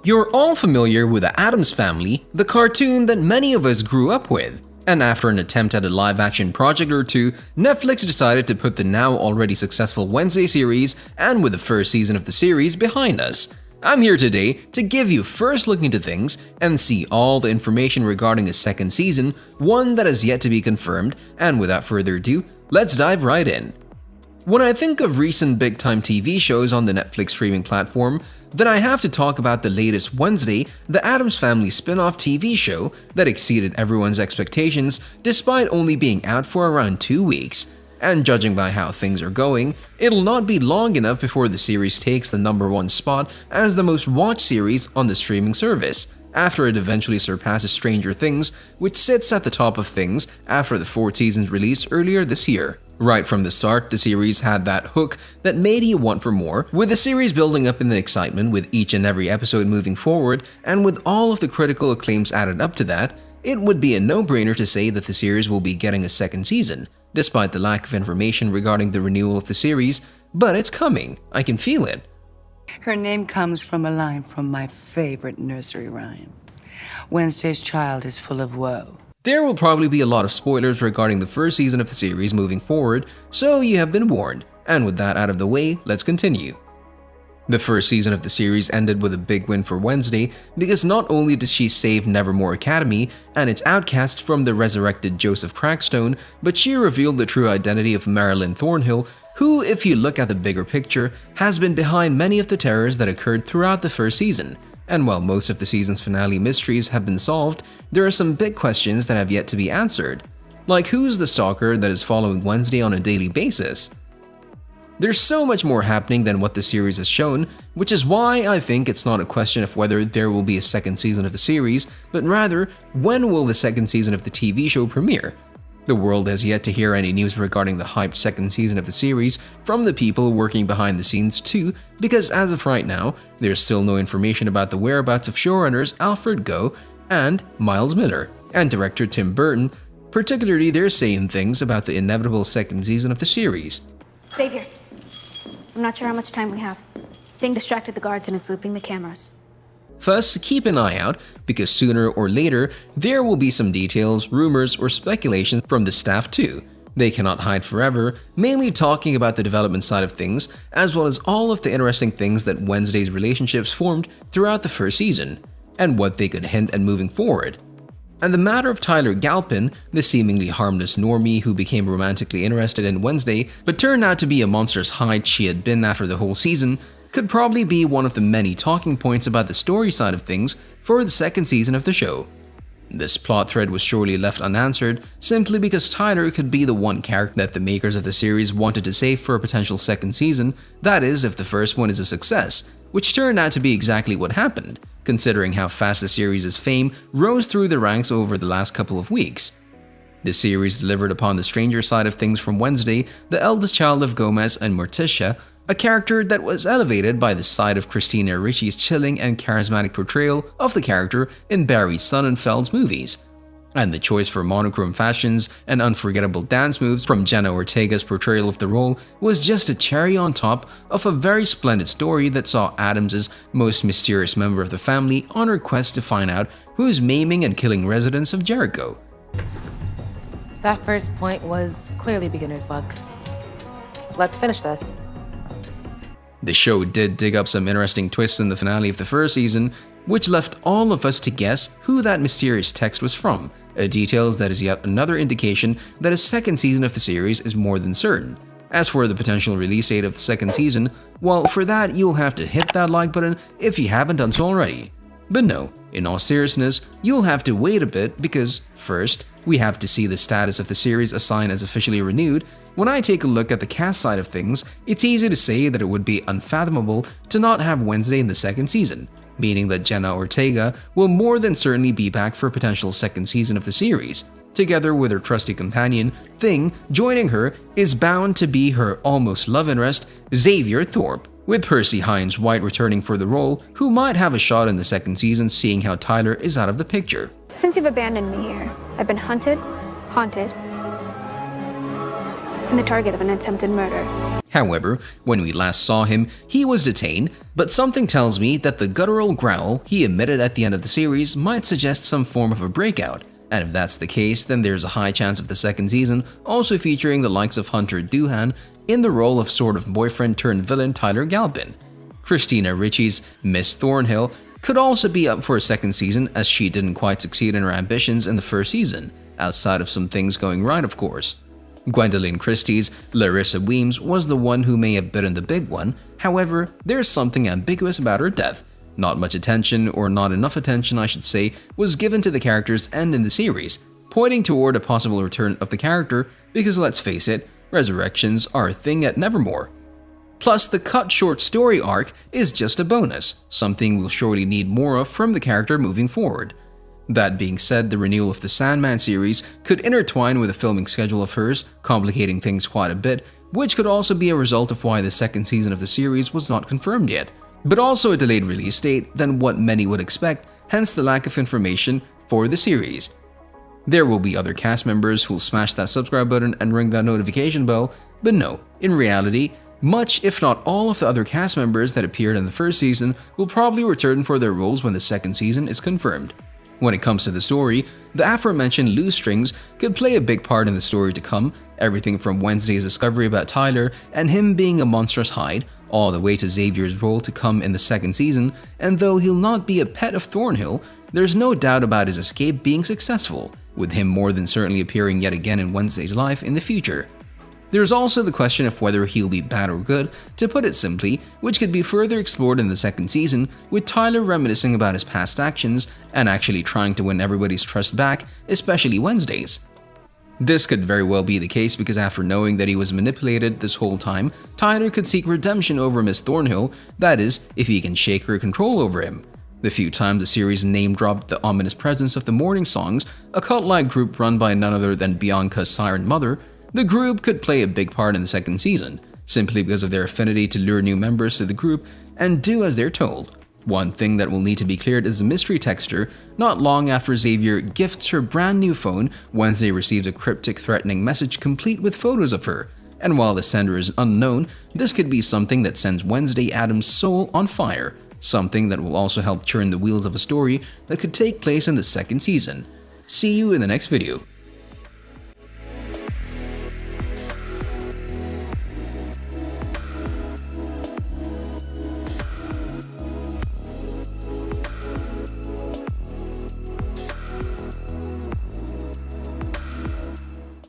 You're all familiar with the Addams Family, the cartoon that many of us grew up with. And after an attempt at a live-action project or two, Netflix decided to put the now already successful Wednesday series and with the first season of the series behind us. I'm here today to give you first look into things and see all the information regarding the second season, one that has yet to be confirmed, and without further ado, let's dive right in. When I think of recent big-time TV shows on the Netflix streaming platform, then I have to talk about the latest Wednesday, the Addams Family spin-off TV show that exceeded everyone's expectations despite only being out for around 2 weeks. And judging by how things are going, it'll not be long enough before the series takes the #1 spot as the most watched series on the streaming service, after it eventually surpasses Stranger Things, which sits at the top of things after the 4th season's release earlier this year. Right from the start, the series had that hook that made you want for more, with the series building up in the excitement with each and every episode moving forward, and with all of the critical acclaims added up to that, it would be a no-brainer to say that the series will be getting a second season, despite the lack of information regarding the renewal of the series, but it's coming, I can feel it. Her name comes from a line from my favorite nursery rhyme. Wednesday's child is full of woe. There will probably be a lot of spoilers regarding the first season of the series moving forward, so you have been warned. And with that out of the way, let's continue. The first season of the series ended with a big win for Wednesday because not only did she save Nevermore Academy and its outcast from the resurrected Joseph Crackstone, but she revealed the true identity of Marilyn Thornhill, who, if you look at the bigger picture, has been behind many of the terrors that occurred throughout the first season. And while most of the season's finale mysteries have been solved, there are some big questions that have yet to be answered. Like, who's the stalker that is following Wednesday on a daily basis? There's so much more happening than what the series has shown, which is why I think it's not a question of whether there will be a second season of the series, but rather, when will the second season of the TV show premiere? The world has yet to hear any news regarding the hyped second season of the series from the people working behind the scenes too, because as of right now, there's still no information about the whereabouts of showrunners Alfred Gough and Miles Millar, and director Tim Burton. Particularly, they're saying things about the inevitable second season of the series. Xavier, I'm not sure how much time we have. Thing distracted the guards and is looping the cameras. Thus, keep an eye out, because sooner or later, there will be some details, rumors, or speculation from the staff too. They cannot hide forever, mainly talking about the development side of things, as well as all of the interesting things that Wednesday's relationships formed throughout the first season, and what they could hint at moving forward. And the matter of Tyler Galpin, the seemingly harmless normie who became romantically interested in Wednesday, but turned out to be a monstrous height she had been after the whole season, could probably be one of the many talking points about the story side of things for the second season of the show. This plot thread was surely left unanswered simply because Tyler could be the one character that the makers of the series wanted to save for a potential second season, that is, if the first one is a success, which turned out to be exactly what happened, considering how fast the series' fame rose through the ranks over the last couple of weeks. The series delivered upon the stranger side of things from Wednesday, the eldest child of Gomez and Morticia, a character that was elevated by the side of Christina Ricci's chilling and charismatic portrayal of the character in Barry Sonnenfeld's movies. And the choice for monochrome fashions and unforgettable dance moves from Jenna Ortega's portrayal of the role was just a cherry on top of a very splendid story that saw Addams' most mysterious member of the family on her quest to find out who's maiming and killing residents of Jericho. That first point was clearly beginner's luck. Let's finish this. The show did dig up some interesting twists in the finale of the first season, which left all of us to guess who that mysterious text was from, a detail that is yet another indication that a second season of the series is more than certain. As for the potential release date of the second season, well, for that you'll have to hit that like button if you haven't done so already. But no, in all seriousness, you'll have to wait a bit because, first, we have to see the status of the series assigned as officially renewed. When I take a look at the cast side of things, it's easy to say that it would be unfathomable to not have Wednesday in the second season, meaning that Jenna Ortega will more than certainly be back for a potential second season of the series. Together with her trusty companion, Thing, joining her is bound to be her almost love interest, Xavier Thorpe, with Percy Hines White returning for the role, who might have a shot in the second season seeing how Tyler is out of the picture. Since you've abandoned me here, I've been hunted, haunted, and the target of an attempted murder. However, when we last saw him, he was detained, but something tells me that the guttural growl he emitted at the end of the series might suggest some form of a breakout, and if that's the case, then there's a high chance of the second season also featuring the likes of Hunter Doohan in the role of sort of boyfriend turned villain Tyler Galpin. Christina Ricci's Miss Thornhill could also be up for a second season, as she didn't quite succeed in her ambitions in the first season, outside of some things going right, of course. Gwendoline Christie's Larissa Weems was the one who may have bitten the big one. However, there's something ambiguous about her death. Not much attention, or not enough attention I should say, was given to the character's end in the series, pointing toward a possible return of the character because let's face it, resurrections are a thing at Nevermore. Plus, the cut short story arc is just a bonus, something we'll surely need more of from the character moving forward. That being said, the renewal of the Sandman series could intertwine with the filming schedule of hers, complicating things quite a bit, which could also be a result of why the second season of the series was not confirmed yet, but also a delayed release date than what many would expect, hence the lack of information for the series. There will be other cast members who'll smash that subscribe button and ring that notification bell, but no, in reality, much if not all of the other cast members that appeared in the first season will probably return for their roles when the second season is confirmed. When it comes to the story, the aforementioned loose strings could play a big part in the story to come, everything from Wednesday's discovery about Tyler and him being a monstrous hide, all the way to Xavier's role to come in the second season, and though he'll not be a pet of Thornhill, there's no doubt about his escape being successful, with him more than certainly appearing yet again in Wednesday's life in the future. There's also the question of whether he'll be bad or good, to put it simply, which could be further explored in the second season, with Tyler reminiscing about his past actions and actually trying to win everybody's trust back, especially Wednesday's. This could very well be the case because after knowing that he was manipulated this whole time, Tyler could seek redemption over Miss Thornhill, that is, if he can shake her control over him. The few times the series name-dropped the ominous presence of the Morning Songs, a cult-like group run by none other than Bianca's siren mother, the group could play a big part in the second season, simply because of their affinity to lure new members to the group and do as they're told. One thing that will need to be cleared is the mystery texter. Not long after Xavier gifts her brand new phone, Wednesday receives a cryptic threatening message complete with photos of her. And while the sender is unknown, this could be something that sends Wednesday Addams' soul on fire, something that will also help turn the wheels of a story that could take place in the second season. See you in the next video.